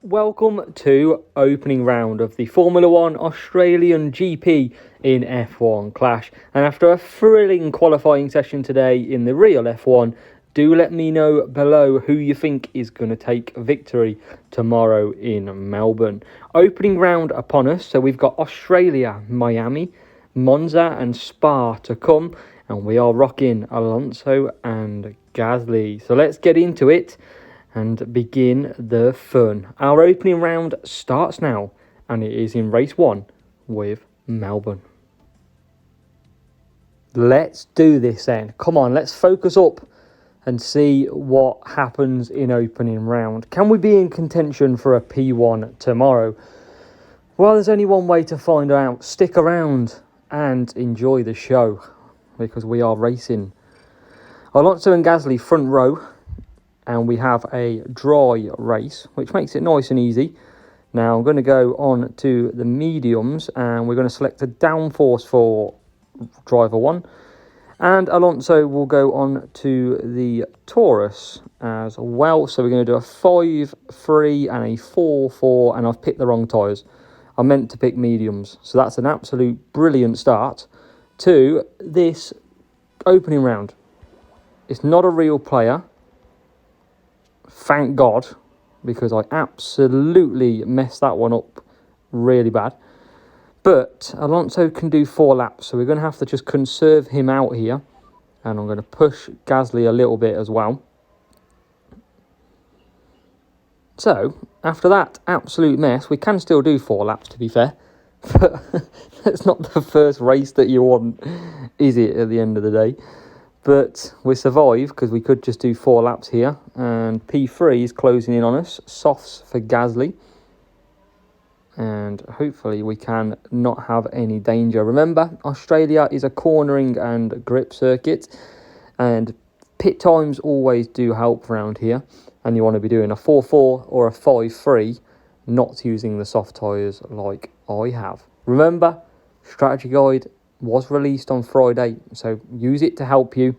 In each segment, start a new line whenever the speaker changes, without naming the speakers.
Welcome to opening round of the Formula 1 Australian GP in F1 Clash. And after a thrilling qualifying session today in the real F1, do let me know below who you think is going to take victory tomorrow in Melbourne. Opening round upon us, so we've got Australia, Miami, Monza and Spa to come. And we are rocking Alonso and Gasly. So let's get into it and begin the fun. Our opening round starts now, and it is in race 1 with Melbourne. Let's do this then. Come on, let's focus up and see what happens in opening round. Can we be in contention for a P1 tomorrow? Well, there's only one way to find out. Stick around and enjoy the show, because we are racing. Alonso and Gasly front row. And we have a dry race, which makes it nice and easy. Now I'm going to go on to the mediums, and we're going to select a downforce for driver 1. And Alonso will go on to the Taurus as well. So we're going to do a 5-3 and a 4-4, and I've picked the wrong tyres. I meant to pick mediums. So that's an absolute brilliant start to this opening round. It's not a real player. Thank God, because I absolutely messed that one up really bad. But Alonso can do 4 laps, so we're going to have to just conserve him out here. And I'm going to push Gasly a little bit as well. So, after that absolute mess, we can still do 4 laps, to be fair. But that's not the first race that you want, is it, at the end of the day? But we survive because we could just do 4 laps here. And P3 is closing in on us. Softs for Gasly. And hopefully we can not have any danger. Remember, Australia is a cornering and grip circuit. And pit times always do help around here. And you want to be doing a 4-4 or a 5-3. Not using the soft tyres like I have. Remember, strategy guide was released on Friday, so use it to help you.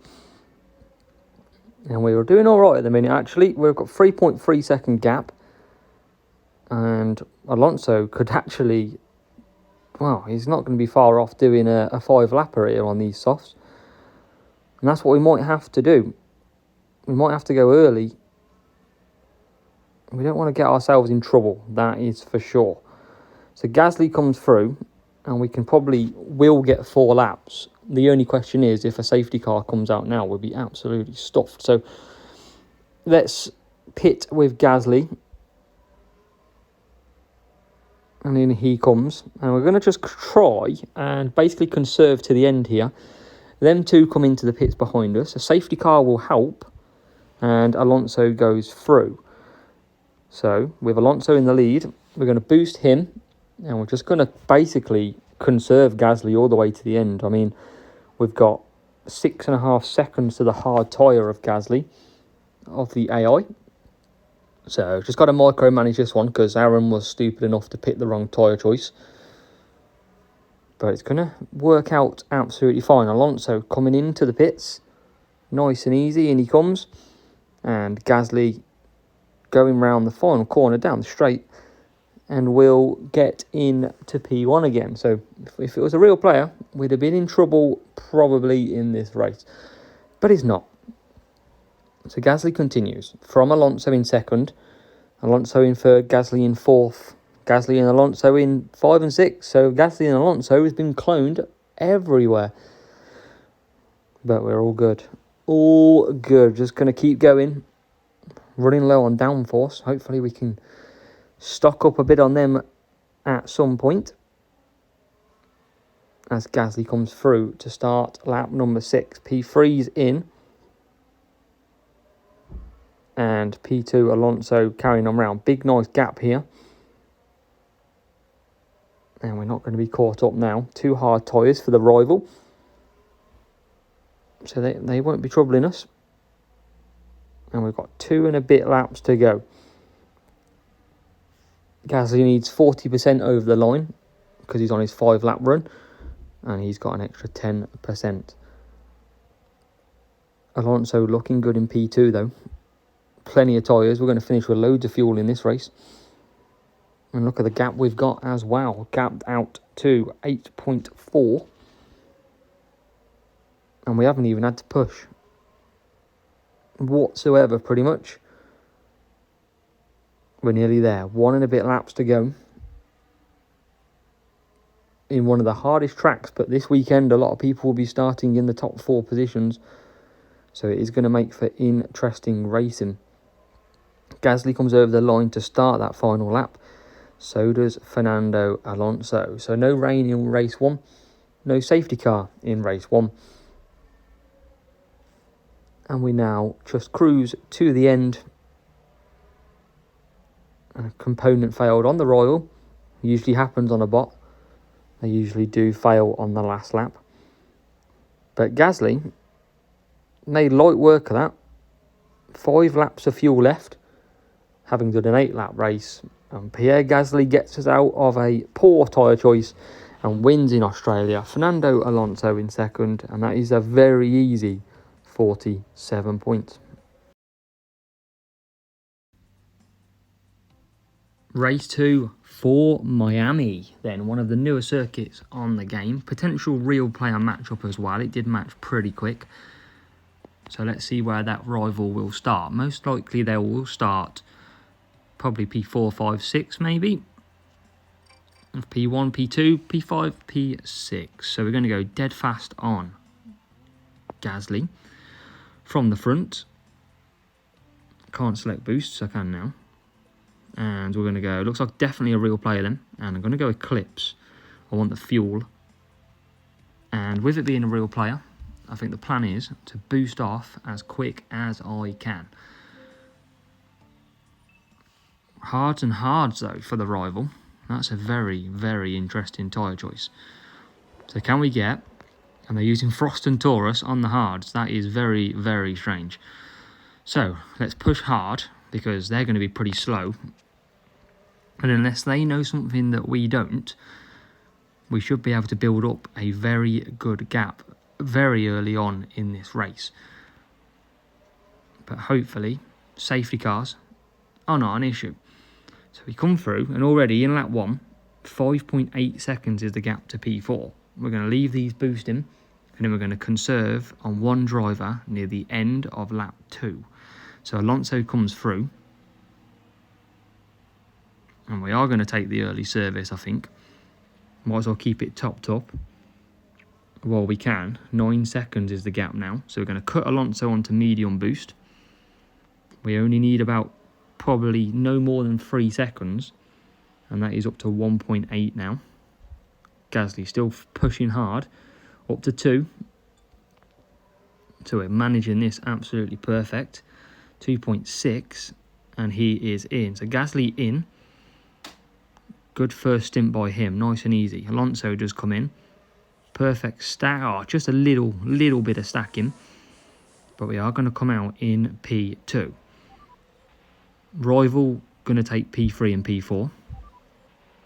And we were doing all right at the minute, actually. We've got 3.3 second gap, and Alonso could actually, well, he's not going to be far off doing a 5-lapper here on these softs. And that's what we might have to do. We might have to go early. We don't want to get ourselves in trouble, that is for sure. So Gasly comes through, and we will get 4 laps. The only question is, if a safety car comes out now, we'll be absolutely stuffed. So let's pit with Gasly. And in he comes. And we're going to just try and basically conserve to the end here. Them two come into the pits behind us. A safety car will help. And Alonso goes through. So with Alonso in the lead, we're going to boost him. And we're just going to basically conserve Gasly all the way to the end. I mean, we've got 6.5 seconds to the hard tyre of Gasly, of the AI. So, just got to micromanage this one, because Aaron was stupid enough to pick the wrong tyre choice. But it's going to work out absolutely fine. Alonso coming into the pits. Nice and easy, in he comes. And Gasly going round the final corner down the straight. And we'll get into P1 again. So if it was a real player, we'd have been in trouble probably in this race. But he's not. So Gasly continues. From Alonso in second. Alonso in third. Gasly in fourth. Gasly and Alonso in 5 and 6. So Gasly and Alonso has been cloned everywhere. But we're all good. All good. Just going to keep going. Running low on downforce. Hopefully we can stock up a bit on them at some point, as Gasly comes through to start lap number 6. P3's in, and P2 Alonso carrying on round. Big nice gap here, and we're not going to be caught up now. 2 hard tyres for the rival, so they won't be troubling us. And we've got 2 and a bit laps to go. Gasly needs 40% over the line because he's on his 5-lap run, and he's got an extra 10%. Alonso looking good in P2 though. Plenty of tyres. We're going to finish with loads of fuel in this race. And look at the gap we've got as well. Gapped out to 8.4. And we haven't even had to push whatsoever, pretty much. We're nearly there. 1 and a bit laps to go. In one of the hardest tracks, but this weekend a lot of people will be starting in the top 4 positions. So it is going to make for interesting racing. Gasly comes over the line to start that final lap. So does Fernando Alonso. So no rain in race 1. No safety car in race 1. And we now just cruise to the end. A component failed on the Royal. Usually happens on a bot. They usually do fail on the last lap. But Gasly made light work of that. 5 laps of fuel left, having done an 8-lap race. And Pierre Gasly gets us out of a poor tyre choice and wins in Australia. Fernando Alonso in second, and that is a very easy 47 points. Race 2 for Miami, then one of the newer circuits on the game. Potential real player matchup as well. It did match pretty quick. So let's see where that rival will start. Most likely they will start probably P4, 5, 6 maybe. P1, P2, P5, P6. So we're going to go dead fast on Gasly from the front. Can't select boosts, I can now. And we're going to go, looks like definitely a real player then. And I'm going to go Eclipse. I want the fuel. And with it being a real player, I think the plan is to boost off as quick as I can. Hards and hards though for the rival. That's a very, very interesting tyre choice. So can we get, and they're using Frost and Taurus on the hards. That is very, very strange. So let's push hard because they're going to be pretty slow. And unless they know something that we don't, we should be able to build up a very good gap very early on in this race. But hopefully, safety cars are not an issue. So we come through, and already in lap 1, 5.8 seconds is the gap to P4. We're going to leave these boosting, and then we're going to conserve on one driver near the end of lap 2. So Alonso comes through. And we are going to take the early service, I think. Might as well keep it topped up while we can. 9 seconds is the gap now. So we're going to cut Alonso onto medium boost. We only need about probably no more than 3 seconds. And that is up to 1.8 now. Gasly still pushing hard. Up to 2. So we're managing this absolutely perfect. 2.6. And he is in. So Gasly in. Good first stint by him, nice and easy. Alonso does come in. Perfect stack. Oh, just a little bit of stacking. But we are going to come out in P2. Rival going to take P3 and P4.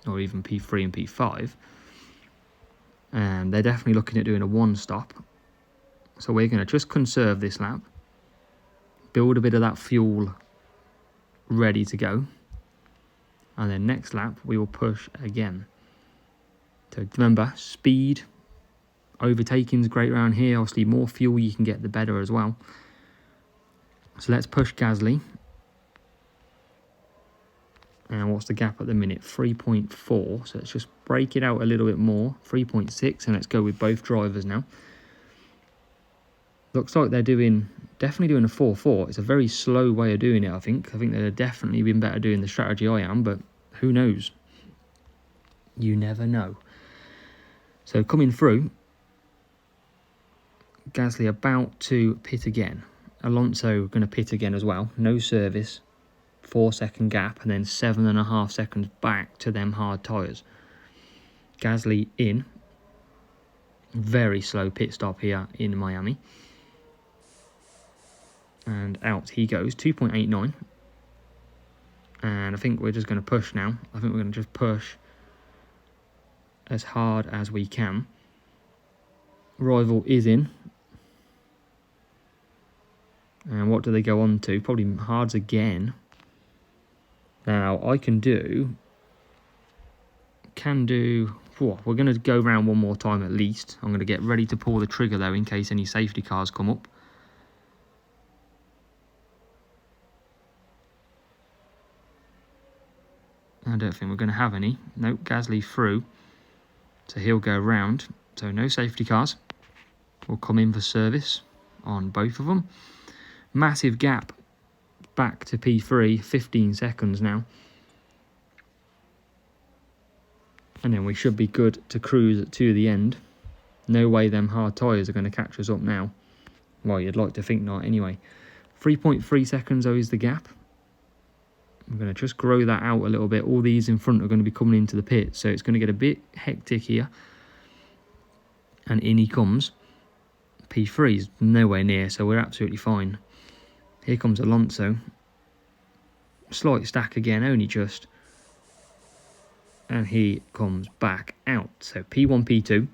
Or even P3 and P5. And they're definitely looking at doing a 1-stop. So we're going to just conserve this lap. Build a bit of that fuel ready to go. And then next lap, we will push again. So remember, speed, overtaking is great around here. Obviously, more fuel you can get, the better as well. So let's push Gasly. And what's the gap at the minute? 3.4. So let's just break it out a little bit more. 3.6, and let's go with both drivers now. Looks like they're definitely doing a 4-4. It's a very slow way of doing it, I think. I think they'd have definitely been better doing the strategy I am, but who knows? You never know. So coming through, Gasly about to pit again. Alonso going to pit again as well. No service. 4-second gap, and then 7.5 seconds back to them hard tyres. Gasly in. Very slow pit stop here in Miami. And out he goes, 2.89. And I think we're just going to push now. I think we're going to just push as hard as we can. Rival is in. And what do they go on to? Probably hards again. Now, I can do can do... We're going to go round one more time at least. I'm going to get ready to pull the trigger, though, in case any safety cars come up. I don't think we're going to have any. Nope, Gasly through. So he'll go round. So no safety cars. We'll come in for service on both of them. Massive gap back to P3, 15 seconds now. And then we should be good to cruise to the end. No way them hard tyres are going to catch us up now. Well, you'd like to think not anyway. 3.3 seconds though is the gap. I'm going to just grow that out a little bit. All these in front are going to be coming into the pit, so it's going to get a bit hectic here. And in he comes. P3 is nowhere near, so we're absolutely fine. Here comes Alonso. Slight stack again, only just. And he comes back out. So P1, P2.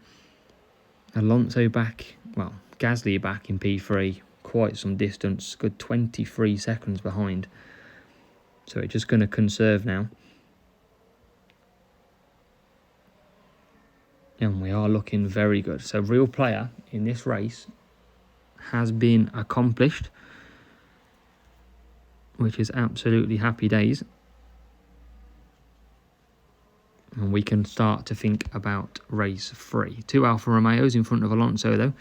Alonso back, well, Gasly back in P3. Quite some distance, good 23 seconds behind. So it's just going to conserve now. And we are looking very good. So real player in this race has been accomplished, which is absolutely happy days. And we can start to think about race 3. 2 Alfa Romeos in front of Alonso, though.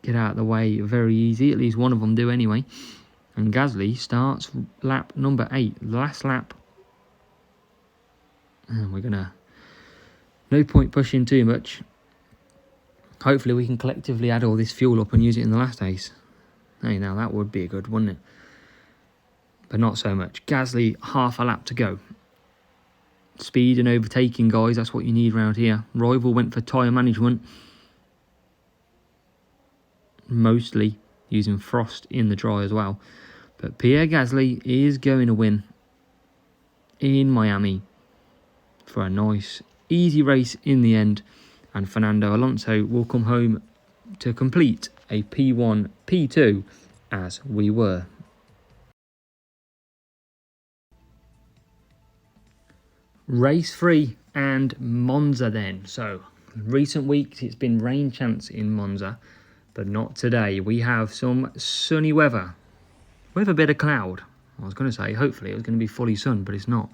Get out of the way very easy. At least one of them do anyway. And Gasly starts lap number 8. Last lap. And we're going to... No point pushing too much. Hopefully we can collectively add all this fuel up and use it in the last race. Hey, now that would be a good, wouldn't it? But not so much. Gasly, half a lap to go. Speed and overtaking, guys. That's what you need around here. Rival went for tyre management. Mostly using frost in the dry as well. But Pierre Gasly is going to win in Miami for a nice, easy race in the end. And Fernando Alonso will come home to complete a P1, P2 as we were. Race 3 and Monza then. So, recent weeks it's been rain chance in Monza, but not today. We have some sunny weather with a bit of cloud. I was going to say, hopefully it was going to be fully sun, but it's not.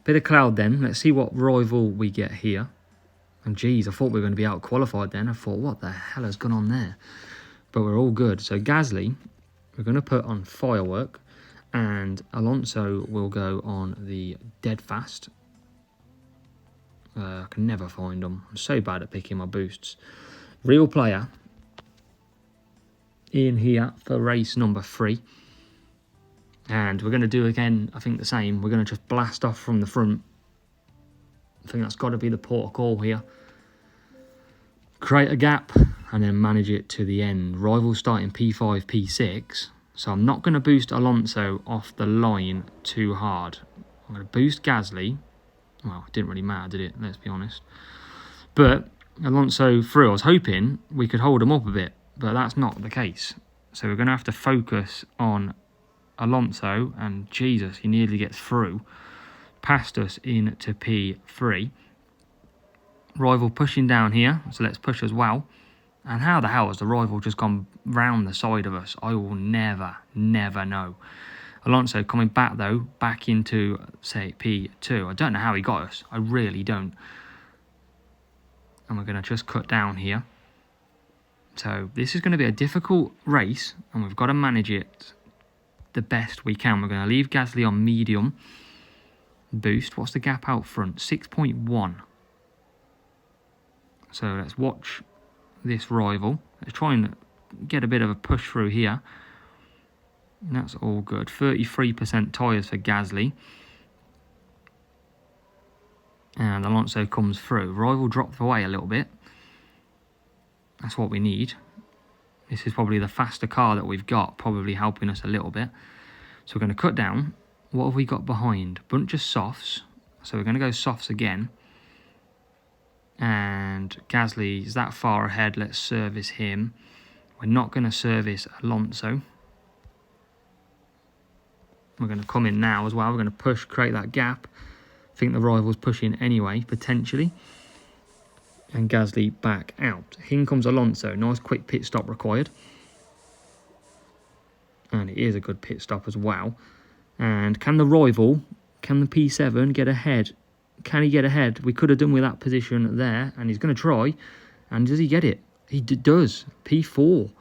Bit of cloud then. Let's see what rival we get here. And geez, I thought we were going to be out qualified then. I thought, what the hell has gone on there? But we're all good. So Gasly, we're going to put on firework, and Alonso will go on the dead fast. I can never find them. I'm so bad at picking my boosts. Real player in here for race number 3. And we're going to do again, I think the same. We're going to just blast off from the front. I think that's got to be the port of call here. Create a gap and then manage it to the end. Rival starting P5, P6. So I'm not going to boost Alonso off the line too hard. I'm going to boost Gasly. Well, it didn't really matter, did it? Let's be honest. But Alonso through. I was hoping we could hold him up a bit, but that's not the case. So we're going to have to focus on Alonso, and Jesus, he nearly gets through. Past us into P3. Rival pushing down here, so let's push as well. And how the hell has the rival just gone round the side of us? I will never know. Alonso coming back though, back into, say, P2. I don't know how he got us. I really don't. And we're going to just cut down here. So this is going to be a difficult race, and we've got to manage it the best we can. We're going to leave Gasly on medium. Boost. What's the gap out front? 6.1. So let's watch this rival. Let's try and get a bit of a push through here. And that's all good. 33% tyres for Gasly. And Alonso comes through. Rival dropped away a little bit. That's what we need. This is probably the faster car that we've got, probably helping us a little bit. So we're going to cut down. What have we got behind? Bunch of softs. So we're going to go softs again. And Gasly is that far ahead. Let's service him. We're not going to service Alonso. We're going to come in now as well. We're going to push, create that gap. I think the rival's pushing anyway, potentially. And Gasly back out. In comes Alonso. Nice quick pit stop required. And it is a good pit stop as well. And can the rival, can the P7 get ahead? Can he get ahead? We could have done with that position there. And he's going to try. And does he get it? He does. P4.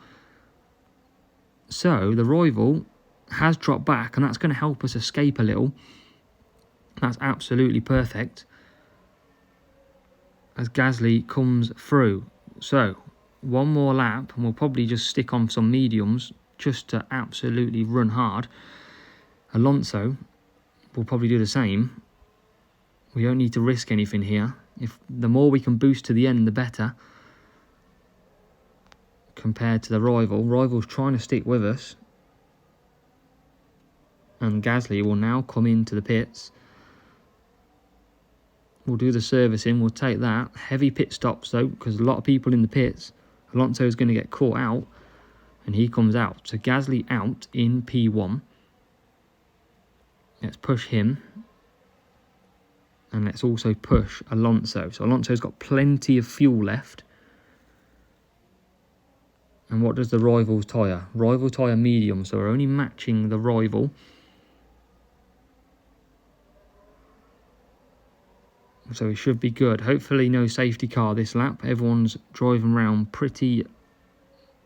So the rival has dropped back. And that's going to help us escape a little. That's absolutely perfect. As Gasly comes through. So one more lap. And we'll probably just stick on some mediums. Just to absolutely run hard. Alonso will probably do the same. We don't need to risk anything here. The more we can boost to the end, the better. Compared to the rival. Rival's trying to stick with us. And Gasly will now come into the pits. We'll do the servicing. We'll take that. Heavy pit stops though, because a lot of people in the pits. Alonso is going to get caught out. And he comes out. So Gasly out in P1. Let's push him. And let's also push Alonso. So Alonso's got plenty of fuel left. And what does the rival's tyre? Rival tyre medium. So we're only matching the rival. So it should be good. Hopefully no safety car this lap. Everyone's driving around pretty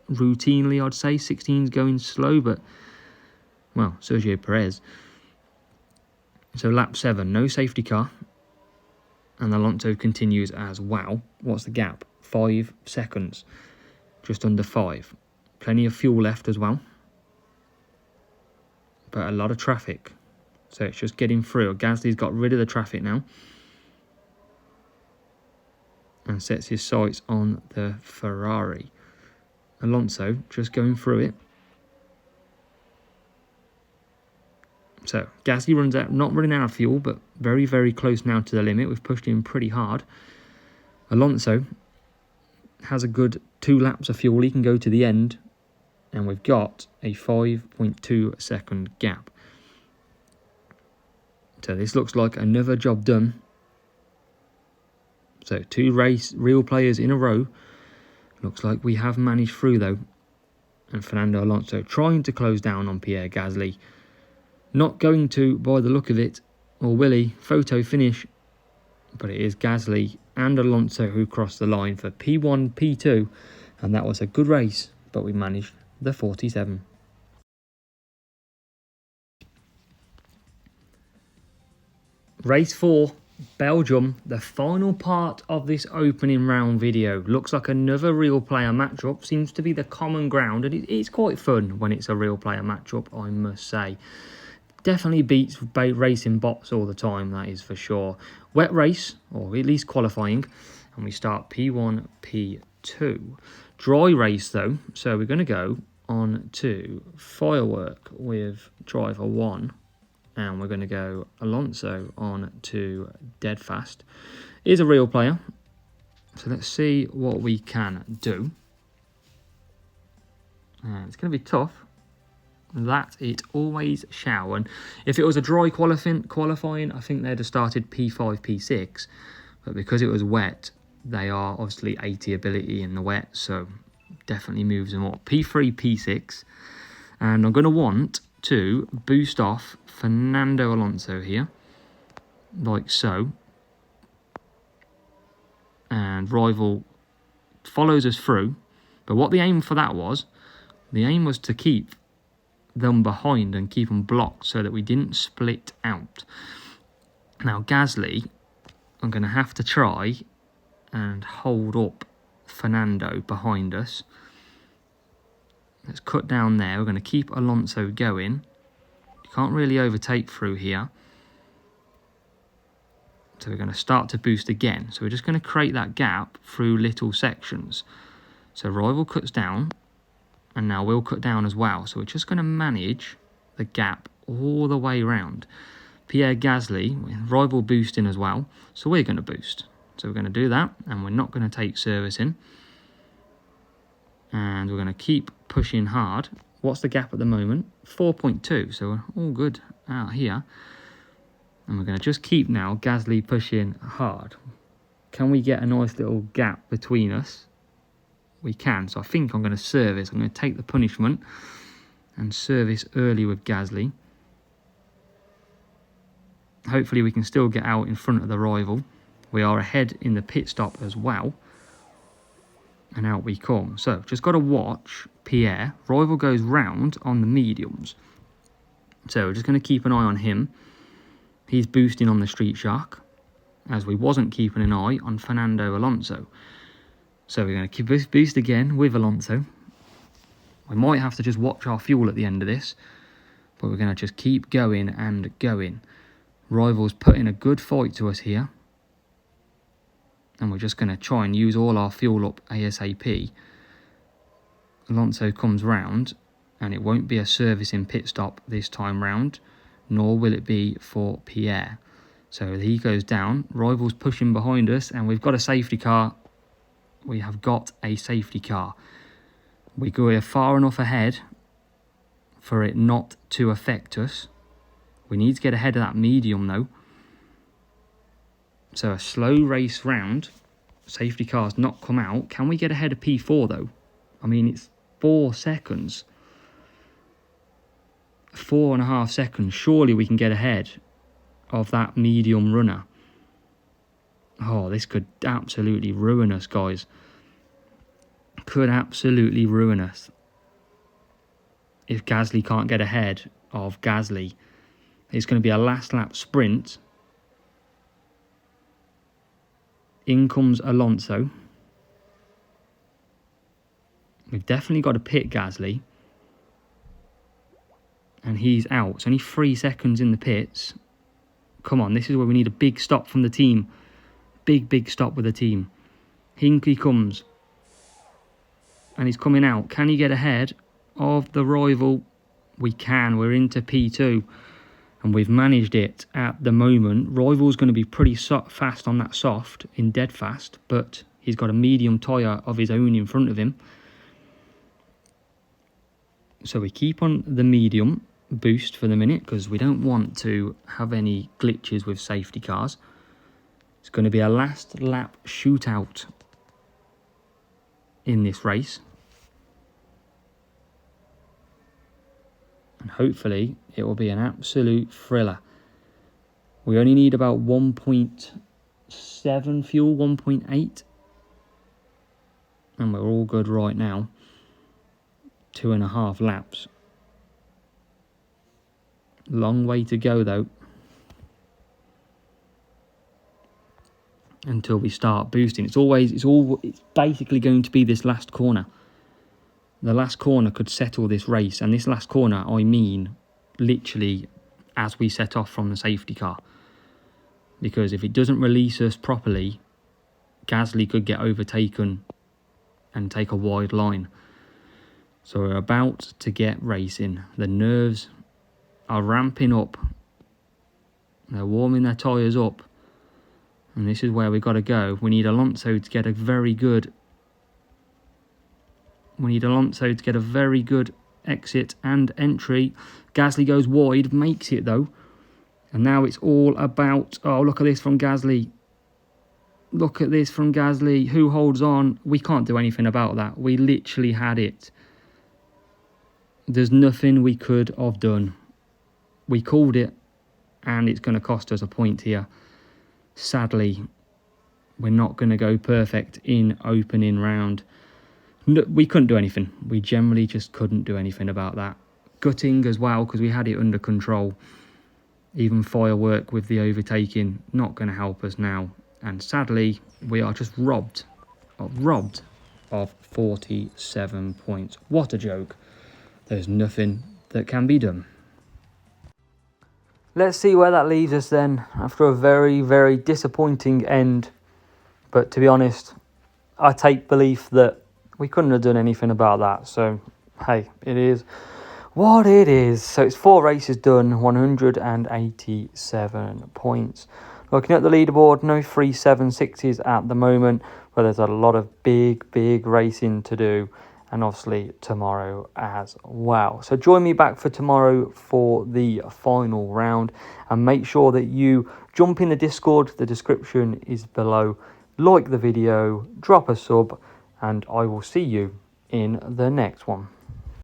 routinely, I'd say. 16's going slow, but, well, Sergio Perez. So lap 7, no safety car. And Alonso continues as well. What's the gap? 5 seconds. Just under 5. Plenty of fuel left as well. But a lot of traffic. So it's just getting through. Gasly's got rid of the traffic now. And sets his sights on the Ferrari. Alonso just going through it. So Gasly runs out, not running out of fuel, but very, very close now to the limit. We've pushed him pretty hard. Alonso has a good 2 laps of fuel. He can go to the end. And we've got a 5.2 second gap. So this looks like another job done. So 2 real players in a row. Looks like we have managed through though. And Fernando Alonso trying to close down on Pierre Gasly. Not going to, by the look of it, or will he? Photo finish. But it is Gasly and Alonso who crossed the line for P1, P2. And that was a good race, but we managed the 47. Race 4, Belgium, the final part of this opening round video. Looks like another real player matchup. Seems to be the common ground, and it's quite fun when it's a real player matchup, I must say. Definitely beats racing bots all the time, that is for sure. Wet race, or at least qualifying, and we start P1, P2. Dry race though, so we're going to go on to Firework with driver 1. And we're going to go Alonso on to Dead Fast. He's a real player. So let's see what we can do. And it's going to be tough. That it always shall. And if it was a dry qualifying, I think they'd have started P5, P6. But because it was wet, they are obviously 80 ability in the wet. So definitely moves them up. P3, P6. And I'm going to want to boost off Fernando Alonso here, like so, and rival follows us through. But what the aim for that was, the aim was to keep them behind and keep them blocked so that we didn't split out. Now Gasly, I'm going to have to try and hold up Fernando behind us. Let's cut down there. We're going to keep Alonso going. You can't really overtake through here. So we're going to start to boost again. So we're just going to create that gap through little sections. So rival cuts down. And now we'll cut down as well. So we're just going to manage the gap all the way around. Pierre Gasly, rival boosting as well. So we're going to boost. So we're going to do that. And we're not going to take servicing. And we're going to keep pushing hard. What's the gap at the moment? 4.2. So we're all good out here. And we're going to just keep now Gasly pushing hard. Can we get a nice little gap between us? We can. So I think I'm going to service. I'm going to take the punishment and service early with Gasly. Hopefully we can still get out in front of the rival. We are ahead in the pit stop as well. And out we come. So just got to watch Pierre. Rival goes round on the mediums. So we're just going to keep an eye on him. He's boosting on the Street Shark, as we wasn't keeping an eye on Fernando Alonso. So we're going to keep boost again with Alonso. We might have to just watch our fuel at the end of this, but we're going to just keep going and going. Rival's putting a good fight to us here, and we're just going to try and use all our fuel up ASAP. Alonso comes round, and it won't be a servicing pit stop this time round, nor will it be for Pierre. So he goes down. Rival's pushing behind us, and we've got a safety car. We have got a safety car. We go far enough ahead for it not to affect us. We need to get ahead of that medium though. So a slow race round. Safety car's not come out. Can we get ahead of P4 though? I mean, it's 4 seconds. 4.5 seconds. Surely we can get ahead of that medium runner. Oh, this could absolutely ruin us, guys. Could absolutely ruin us if Gasly can't get ahead of Gasly. It's going to be a last lap sprint. In comes Alonso. We've definitely got to pit Gasly. And he's out. It's only 3 seconds in the pits. Come on, this is where we need a big stop from the team. Big stop with the team. Hinkley comes. And he's coming out. Can he get ahead of the rival? We can. We're into P2. And we've managed it at the moment. Rival's going to be pretty fast on that soft, in dead fast. But he's got a medium tyre of his own in front of him. So we keep on the medium boost for the minute, because we don't want to have any glitches with safety cars. It's going to be a last lap shootout in this race. And hopefully it will be an absolute thriller. We only need about 1.7 fuel, 1.8. And we're all good right now. 2.5 laps. Long way to go though, until we start boosting. It's basically going to be this last corner. The last corner could settle this race, and this last corner, I mean literally as we set off from the safety car. Because if it doesn't release us properly, Gasly could get overtaken and take a wide line. So we're about to get racing. The nerves are ramping up. They're warming their tyres up. And this is where we've got to go. We need Alonso to get a very good... exit and entry. Gasly goes wide, makes it though. And now it's all about... Oh, look at this from Gasly. Look at this from Gasly. Who holds on? We can't do anything about that. We literally had it. There's nothing we could have done. We called it, and it's going to cost us a point here. Sadly, we're not going to go perfect in opening round. No, we couldn't do anything. We generally just couldn't do anything about that. Gutting as well, because we had it under control. Even firework with the overtaking, not going to help us now. And sadly, we are just robbed of 47 points. What a joke. There's nothing that can be done. Let's see where that leaves us then, after a very, very disappointing end. But to be honest, I take belief that we couldn't have done anything about that. So, hey, it is what it is. So it's 4 races done, 187 points. Looking at the leaderboard, no 3.76s at the moment, but there's a lot of big racing to do. and obviously tomorrow as well. So join me back for tomorrow for the final round, and make sure that you jump in the Discord. The description is below. Like the video, drop a sub, and I will see you in the next one.